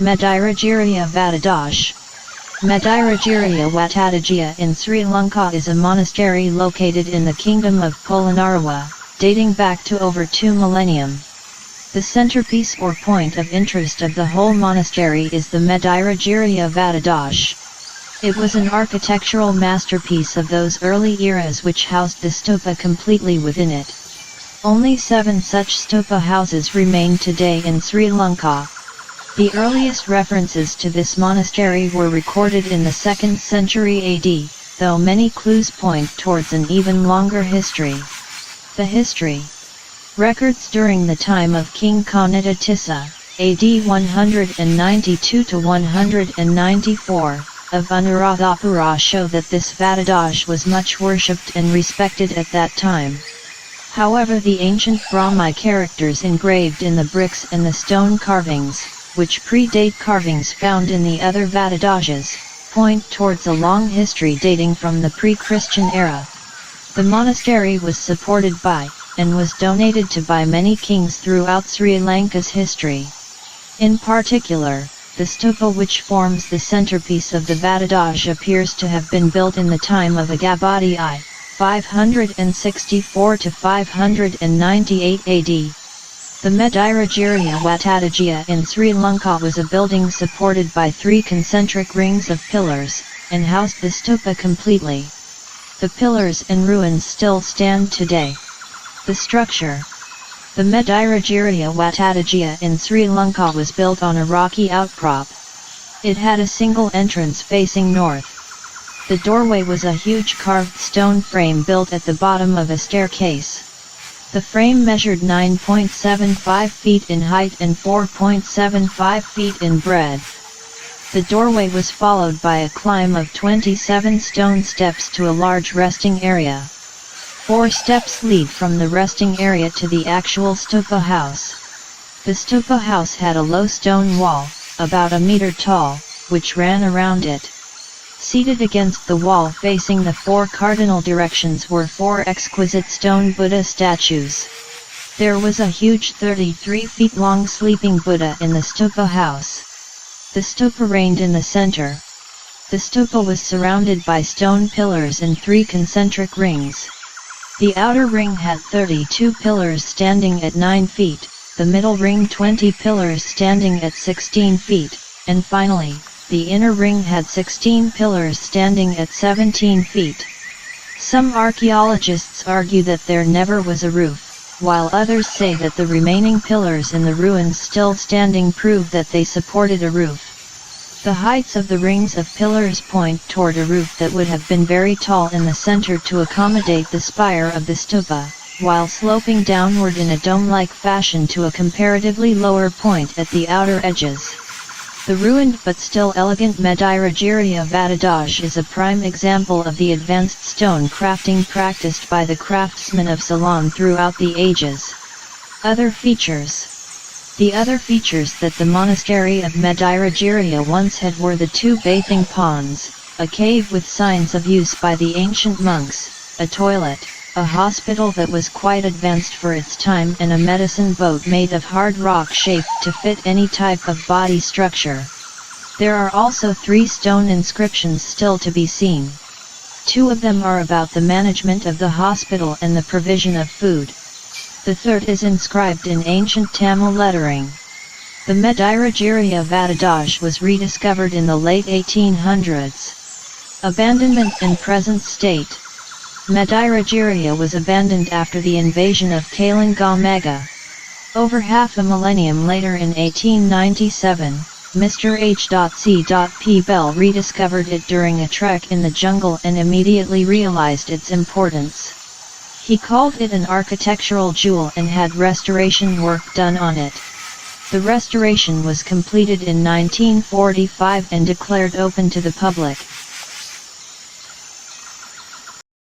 Medirigiriya Vatadage. Medirigiriya Vatadage in Sri Lanka is a monastery located in the Kingdom of Polonnaruwa, dating back to over 2 millennium. The centerpiece or point of interest of the whole monastery is the Medirigiriya Vatadage. It was an architectural masterpiece of those early eras which housed the stupa completely within it. Only 7 such stupa houses remain today in Sri Lanka. The earliest references to this monastery were recorded in the 2nd century AD, though many clues point towards an even longer history. The history. Records during the time of King Kanada Tissa, AD 192 to 194, of Anuradhapura show that this Vatadage was much worshipped and respected at that time. However, the ancient Brahmi characters engraved in the bricks and the stone carvings, which predate carvings found in the other Vatadages, point towards a long history dating from the pre-Christian era. The monastery was supported by, and was donated to by many kings throughout Sri Lanka's history. In particular, the stupa which forms the centerpiece of the Vatadage appears to have been built in the time of Agabadi I, 564 to 598 AD. The Medirigiriya Vatadage in Sri Lanka was a building supported by 3 concentric rings of pillars, and housed the stupa completely. The pillars and ruins still stand today. The structure. The Medirigiriya Vatadage in Sri Lanka was built on a rocky outcrop. It had a single entrance facing north. The doorway was a huge carved stone frame built at the bottom of a staircase. The frame measured 9.75 feet in height and 4.75 feet in breadth. The doorway was followed by a climb of 27 stone steps to a large resting area. 4 steps lead from the resting area to the actual stupa house. The stupa house had a low stone wall, about a meter tall, which ran around it. Seated against the wall facing the 4 cardinal directions were 4 exquisite stone Buddha statues. There was a huge 33 feet long sleeping Buddha in the stupa house. The stupa reigned in the center. The stupa was surrounded by stone pillars and 3 concentric rings. The outer ring had 32 pillars standing at 9 feet, the middle ring 20 pillars standing at 16 feet, and finally, the inner ring had 16 pillars standing at 17 feet. Some archaeologists argue that there never was a roof, while others say that the remaining pillars in the ruins still standing prove that they supported a roof. The heights of the rings of pillars point toward a roof that would have been very tall in the center to accommodate the spire of the stupa, while sloping downward in a dome-like fashion to a comparatively lower point at the outer edges. The ruined but still elegant Medirigiriya Vatadage is a prime example of the advanced stone crafting practiced by the craftsmen of Ceylon throughout the ages. Other features. The other features that the monastery of Medirigiriya once had were the 2 bathing ponds, a cave with signs of use by the ancient monks, a toilet, a hospital that was quite advanced for its time, and a medicine boat made of hard rock shaped to fit any type of body structure. There are also 3 stone inscriptions still to be seen. 2 of them are about the management of the hospital and the provision of food. The third is inscribed in ancient Tamil lettering. The Medirigiriya Vatadage was rediscovered in the late 1800s. Abandonment in present state. Medirigiriya was abandoned after the invasion of Kalinga. Over half a millennium later in 1897, Mr. H.C. Bell rediscovered it during a trek in the jungle and immediately realized its importance. He called it an architectural jewel and had restoration work done on it. The restoration was completed in 1945 and declared open to the public.